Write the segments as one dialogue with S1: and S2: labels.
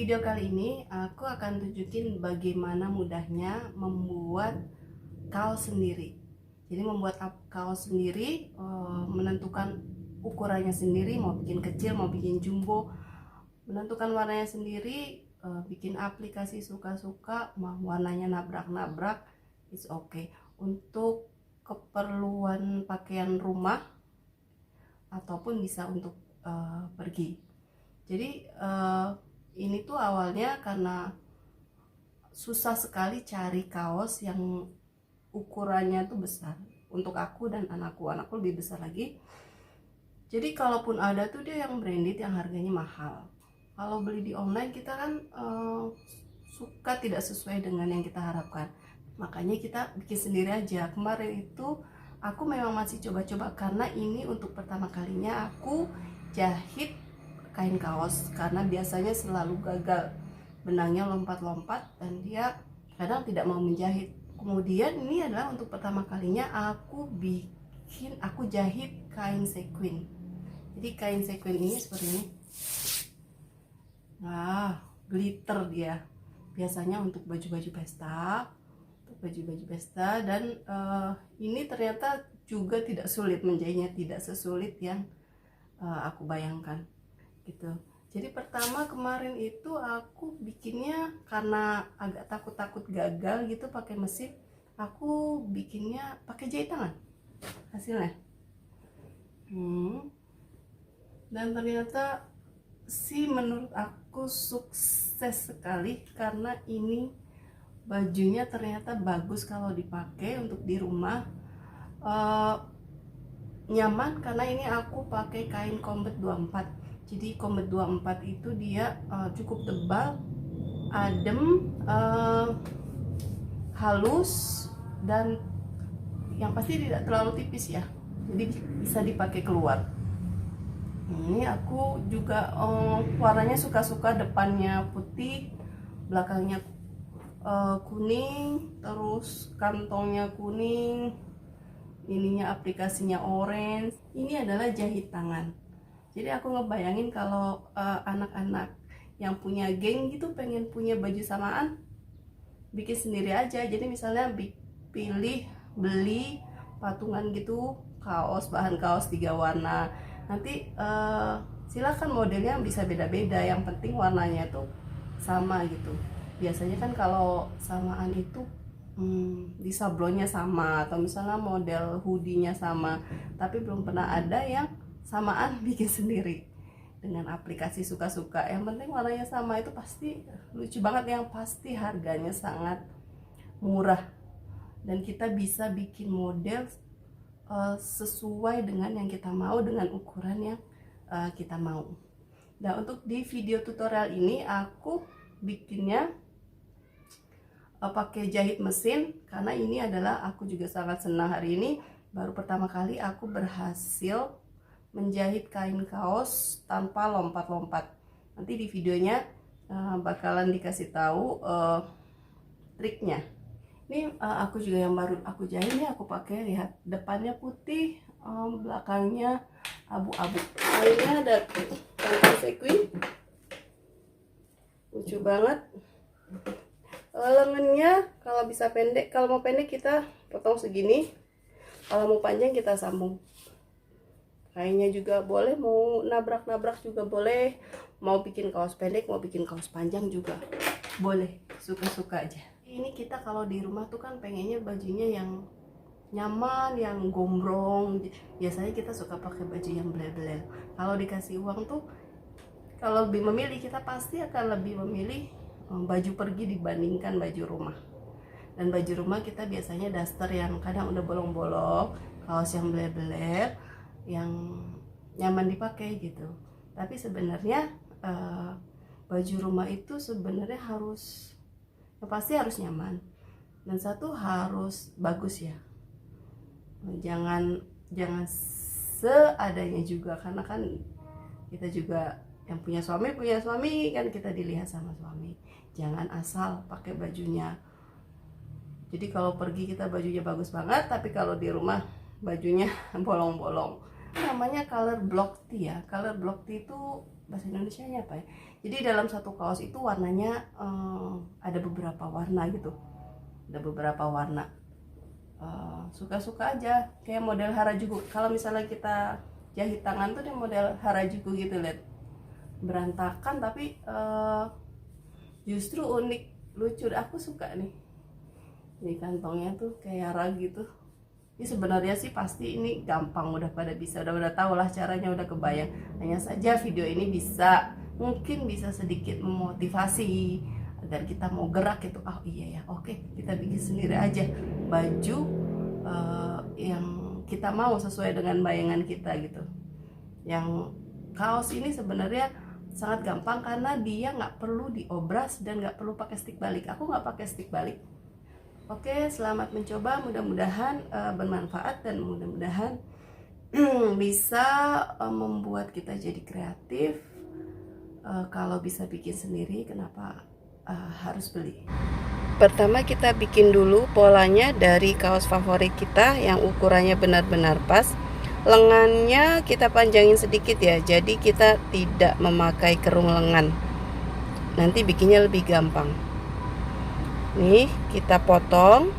S1: video kali ini aku akan tunjukin bagaimana mudahnya membuat kaos sendiri. Jadi membuat kaos sendiri, menentukan ukurannya sendiri, mau bikin kecil, mau bikin jumbo, menentukan warnanya sendiri, bikin aplikasi suka-suka, mau warnanya nabrak-nabrak, it's okay. Untuk keperluan pakaian rumah ataupun bisa untuk pergi. Jadi ini tuh awalnya karena susah sekali cari kaos yang ukurannya tuh besar untuk aku dan anakku lebih besar lagi. Jadi kalaupun ada tuh dia yang branded, yang harganya mahal. Kalau beli di online kita kan suka tidak sesuai dengan yang kita harapkan, makanya kita bikin sendiri aja. Kemarin itu aku memang masih coba-coba karena ini untuk pertama kalinya aku jahit kain kaos, karena biasanya selalu gagal, benangnya lompat-lompat dan dia kadang tidak mau menjahit. Kemudian ini adalah untuk pertama kalinya aku jahit kain sequin. Jadi kain sequin ini seperti ini. Nah, glitter dia. Biasanya untuk baju-baju pesta, dan ini ternyata juga tidak sulit menjahitnya, tidak sesulit yang aku bayangkan gitu. Jadi pertama kemarin itu aku bikinnya karena agak takut gagal gitu pakai mesin, aku bikinnya pakai jahit tangan hasilnya. Dan ternyata sih menurut aku sukses sekali, karena ini bajunya ternyata bagus kalau dipakai untuk di rumah, nyaman karena ini aku pakai kain combat 24. Jadi combat 24 itu dia cukup tebal, adem, halus, dan yang pasti tidak terlalu tipis ya. Jadi bisa dipakai keluar. Ini aku juga warnanya suka-suka, depannya putih, belakangnya kuning, terus kantongnya kuning, ininya aplikasinya orange. Ini adalah jahit tangan. Jadi aku ngebayangin kalau anak-anak yang punya geng gitu pengen punya baju samaan, bikin sendiri aja. Jadi misalnya beli patungan gitu kaos, bahan kaos 3 warna. Nanti silakan modelnya bisa beda-beda, yang penting warnanya tuh sama gitu. Biasanya kan kalau samaan itu di sablonnya sama, atau misalnya model hoodie-nya sama, tapi belum pernah ada yang samaan bikin sendiri dengan aplikasi suka-suka. Yang penting warnanya sama, itu pasti lucu banget, yang pasti harganya sangat murah dan kita bisa bikin model sesuai dengan yang kita mau, dengan ukuran yang kita mau. Nah, untuk di video tutorial ini aku bikinnya pakai jahit mesin, karena ini adalah aku juga sangat senang hari ini baru pertama kali aku berhasil menjahit kain kaos tanpa lompat-lompat. Nanti di videonya bakalan dikasih tahu triknya. Ini aku juga yang baru aku jahit nih, aku pakai, lihat, depannya putih, belakangnya abu-abu. Ini ada kain sequin, lucu banget. Lengannya kalau bisa pendek, kalau mau pendek kita potong segini, kalau mau panjang kita sambung. Kainnya juga boleh, mau nabrak-nabrak juga boleh, mau bikin kaos pendek, mau bikin kaos panjang juga boleh, suka-suka aja. Ini kita kalau di rumah tuh kan pengennya bajunya yang nyaman, yang gombrong. Biasanya kita suka pakai baju yang belel-belel. Kalau dikasih uang tuh, kalau lebih memilih, kita pasti akan lebih memilih baju pergi dibandingkan baju rumah. Dan baju rumah kita biasanya daster yang kadang udah bolong-bolong, kaos yang belel-belel, yang nyaman dipakai gitu. Tapi sebenarnya baju rumah itu sebenarnya harus, pasti harus nyaman, dan satu harus bagus ya. Jangan seadanya juga, karena kan kita juga yang punya suami kan, kita dilihat sama suami. Jangan asal pakai bajunya. Jadi kalau pergi kita bajunya bagus banget, tapi kalau di rumah bajunya bolong-bolong. namanya color block tee ya. Color block tee itu bahasa Indonesianya apa ya? Jadi dalam satu kaos itu warnanya ada beberapa warna gitu, ada beberapa warna. Suka-suka aja, kayak model Harajuku. Kalau misalnya kita jahit tangan tuh dia model Harajuku gitu, lihat berantakan tapi justru unik, lucu. Aku suka nih, ini kantongnya tuh kayak rag gitu. Ini sebenarnya sih pasti ini gampang, udah pada bisa, udah tahu lah caranya, udah kebayang. Hanya saja video ini mungkin bisa sedikit memotivasi agar kita mau gerak gitu. Oh iya ya, oke, kita bikin sendiri aja baju yang kita mau sesuai dengan bayangan kita gitu. Yang kaos ini sebenarnya sangat gampang karena dia nggak perlu diobras dan nggak perlu pakai stick balik. Aku nggak pakai stick balik. Oke, selamat mencoba, mudah-mudahan bermanfaat dan mudah-mudahan bisa membuat kita jadi kreatif. Kalau bisa bikin sendiri, kenapa harus beli? Pertama kita bikin dulu polanya dari kaos favorit kita yang ukurannya benar-benar pas. Lengannya kita panjangin sedikit ya, jadi kita tidak memakai kerung lengan. Nanti bikinnya lebih gampang. Nih kita potong.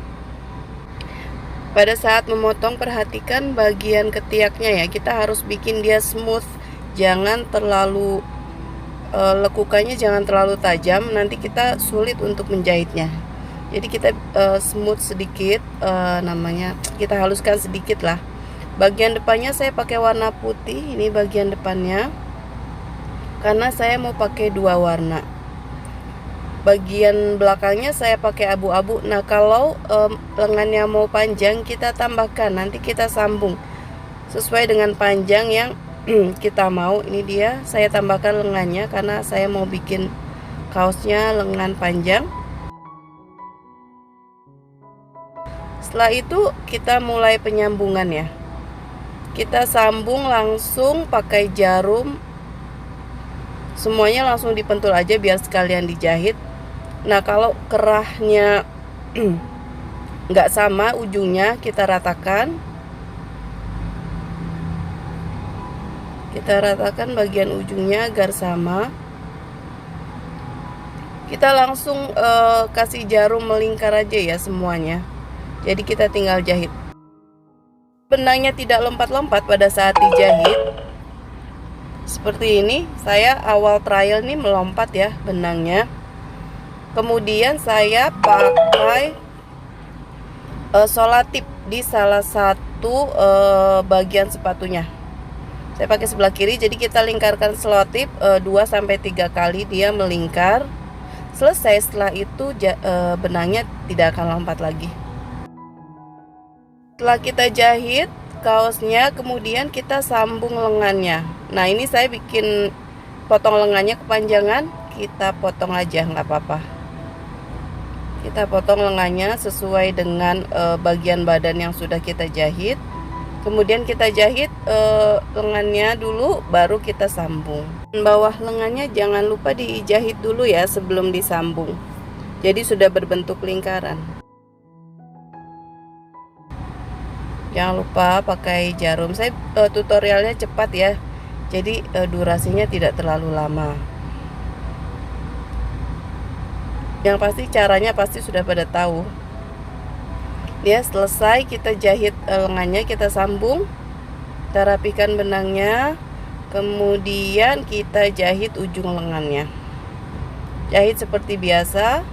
S1: Pada saat memotong perhatikan bagian ketiaknya ya, kita harus bikin dia smooth, jangan terlalu lekukannya jangan terlalu tajam, nanti kita sulit untuk menjahitnya. Jadi kita smooth sedikit, kita haluskan sedikit lah. Bagian depannya saya pakai warna putih, ini bagian depannya, karena saya mau pakai 2 warna. Bagian belakangnya saya pakai abu-abu. Nah kalau lengannya mau panjang, kita tambahkan, nanti kita sambung sesuai dengan panjang yang kita mau. Ini dia, saya tambahkan lengannya karena saya mau bikin kaosnya lengan panjang. Setelah itu kita mulai penyambungan ya. Kita sambung langsung pakai jarum, semuanya langsung dipentul aja biar sekalian dijahit. Nah kalau kerahnya nggak sama ujungnya, kita ratakan bagian ujungnya agar sama. Kita langsung kasih jarum melingkar aja ya semuanya, jadi kita tinggal jahit. Benangnya tidak lompat-lompat pada saat dijahit. Seperti ini, saya awal trial nih melompat ya benangnya. Kemudian saya pakai solatip di salah satu bagian sepatunya. Saya pakai sebelah kiri, jadi kita lingkarkan selotip 2-3 kali, dia melingkar. Selesai, setelah itu benangnya tidak akan lompat lagi. Setelah kita jahit kaosnya, kemudian kita sambung lengannya. Nah ini saya bikin potong lengannya kepanjangan, kita potong aja nggak apa-apa. Kita potong lengannya sesuai dengan bagian badan yang sudah kita jahit. Kemudian kita jahit lengannya dulu, baru kita sambung. Bawah lengannya jangan lupa dijahit dulu ya sebelum disambung. Jadi sudah berbentuk lingkaran. Jangan lupa pakai jarum. Saya tutorialnya cepat ya, jadi durasinya tidak terlalu lama. Yang pasti caranya pasti sudah pada tahu. Dia selesai, kita jahit lengannya, kita sambung, kita rapikan benangnya, kemudian kita jahit ujung lengannya. Jahit seperti biasa.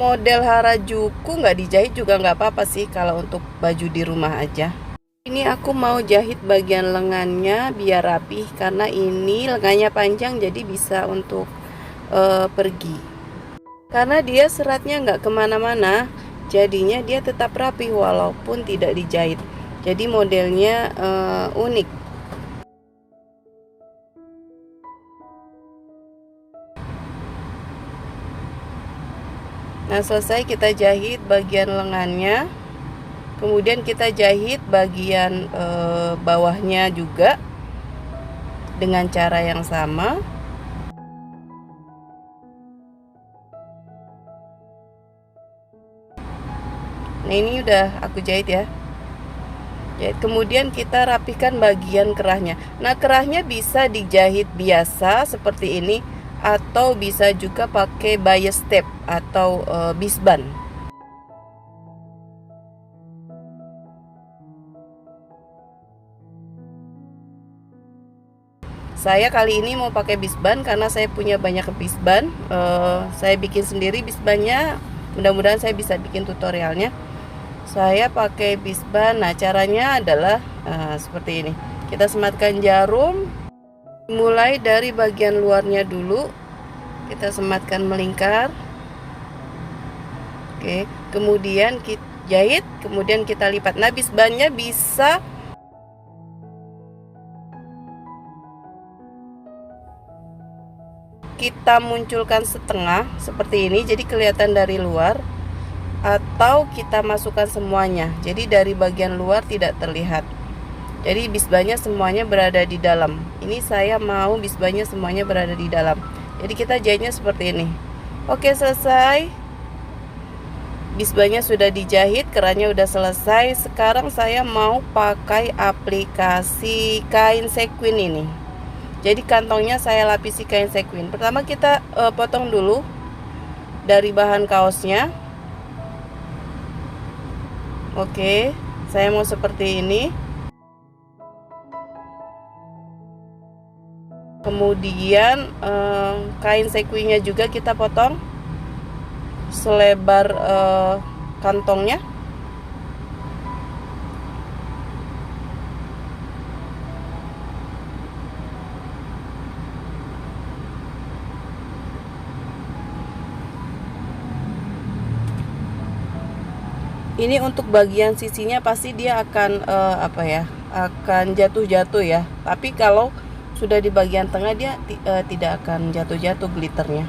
S1: Model Harajuku nggak dijahit juga nggak apa-apa sih kalau untuk baju di rumah aja. Ini aku mau jahit bagian lengannya biar rapih, karena ini lengannya panjang jadi bisa untuk pergi. Karena dia seratnya nggak kemana-mana, jadinya dia tetap rapi walaupun tidak dijahit. Jadi modelnya unik. Nah selesai, kita jahit bagian lengannya, kemudian kita jahit bagian bawahnya juga dengan cara yang sama. Nah ini udah aku jahit ya. Jahit, kemudian kita rapikan bagian kerahnya. Nah, kerahnya bisa dijahit biasa seperti ini, atau bisa juga pakai bias tape atau bisban. Saya kali ini mau pakai bisban karena saya punya banyak bisban. Saya bikin sendiri bisbannya. Mudah-mudahan saya bisa bikin tutorialnya. Saya pakai bisban. Nah, caranya adalah seperti ini. Kita sematkan jarum. Mulai dari bagian luarnya dulu. Kita sematkan melingkar. Oke, kemudian kita jahit, kemudian kita lipat. Nah, bisbannya bisa kita munculkan setengah seperti ini, jadi kelihatan dari luar, atau kita masukkan semuanya, jadi dari bagian luar tidak terlihat. Jadi bisbannya semuanya berada di dalam. Ini saya mau bisbannya semuanya berada di dalam. Jadi kita jahitnya seperti ini. Oke, selesai. Bisbannya sudah dijahit, kerannya udah selesai. Sekarang saya mau pakai aplikasi kain sequin ini. Jadi kantongnya saya lapisi kain sequin. Pertama kita potong dulu dari bahan kaosnya. Oke, saya mau seperti ini. Kemudian kain sequinnya juga kita potong selebar kantongnya. Ini untuk bagian sisinya pasti dia akan akan jatuh-jatuh ya. Tapi kalau sudah di bagian tengah dia tidak akan jatuh-jatuh glitternya.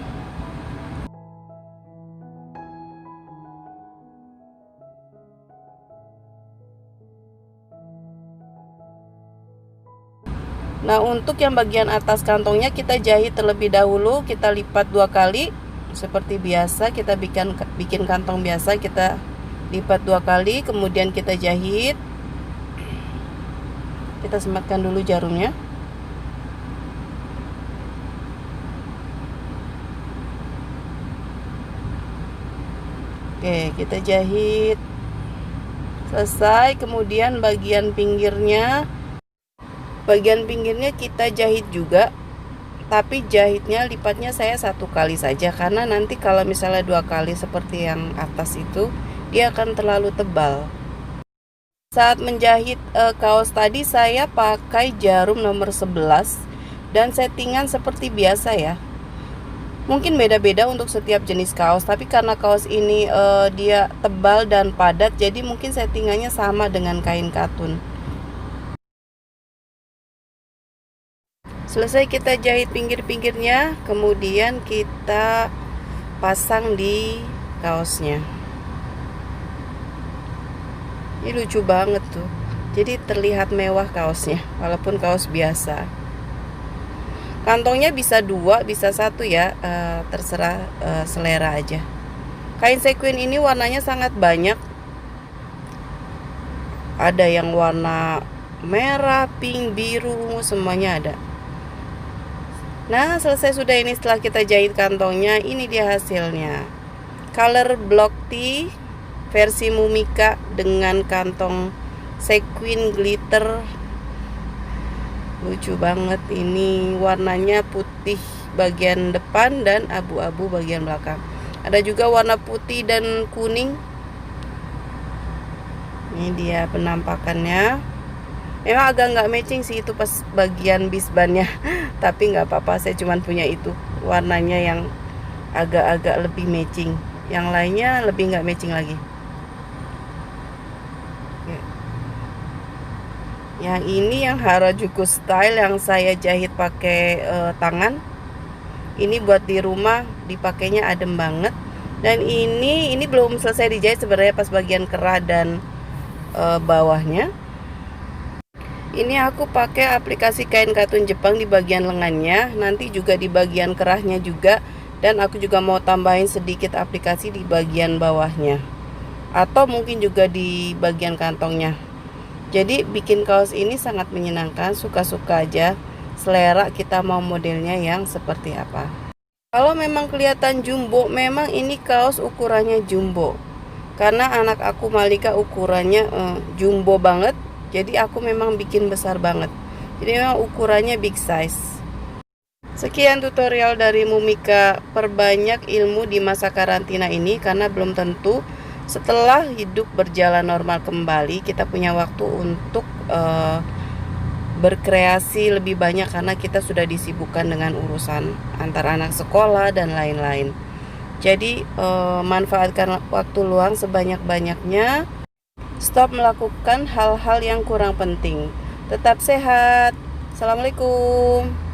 S1: Nah, untuk yang bagian atas kantongnya kita jahit terlebih dahulu, kita lipat 2 kali seperti biasa. Kita bikin kantong biasa, kita lipat 2 kali, kemudian kita jahit. Kita sematkan dulu jarumnya. Oke, kita jahit selesai. Kemudian bagian pinggirnya kita jahit juga, tapi jahitnya lipatnya saya 1 kali saja, karena nanti kalau misalnya 2 kali seperti yang atas itu dia akan terlalu tebal. Saat menjahit kaos tadi saya pakai jarum nomor 11 dan settingan seperti biasa ya. Mungkin beda-beda untuk setiap jenis kaos, tapi karena kaos ini dia tebal dan padat, jadi mungkin settingannya sama dengan kain katun. Selesai kita jahit pinggir-pinggirnya, kemudian kita pasang di kaosnya. Ini lucu banget tuh. Jadi terlihat mewah kaosnya, walaupun kaos biasa. Kantongnya bisa 2, bisa 1 ya, terserah selera aja. Kain sequin ini warnanya sangat banyak. Ada yang warna merah, pink, biru, ungu, semuanya ada. Nah, selesai sudah ini. Setelah kita jahit kantongnya, ini dia hasilnya. Color block tee versi Mumika dengan kantong sequin glitter. Lucu banget ini, warnanya putih bagian depan dan abu-abu bagian belakang. Ada juga warna putih dan kuning. Ini dia penampakannya. Memang agak nggak matching sih itu pas bagian bisbannya, tapi nggak apa-apa, saya cuma punya itu warnanya yang agak-agak lebih matching, yang lainnya lebih nggak matching lagi. Yang ini yang Harajuku style yang saya jahit pakai tangan. Ini buat di rumah, dipakainya adem banget. Dan ini belum selesai dijahit sebenarnya, pas bagian kerah dan bawahnya. Ini aku pakai aplikasi kain katun Jepang di bagian lengannya, nanti juga di bagian kerahnya juga, dan aku juga mau tambahin sedikit aplikasi di bagian bawahnya, atau mungkin juga di bagian kantongnya. Jadi bikin kaos ini sangat menyenangkan, suka-suka aja selera kita mau modelnya yang seperti apa. Kalau memang kelihatan jumbo, memang ini kaos ukurannya jumbo. Karena anak aku Malika ukurannya jumbo banget, jadi aku memang bikin besar banget. Jadi memang ukurannya big size. Sekian tutorial dari Mumika, perbanyak ilmu di masa karantina ini karena belum tentu setelah hidup berjalan normal kembali kita punya waktu untuk berkreasi lebih banyak karena kita sudah disibukkan dengan urusan antara anak sekolah dan lain-lain. Jadi manfaatkan waktu luang sebanyak-banyaknya. Stop melakukan hal-hal yang kurang penting. Tetap sehat. Assalamualaikum.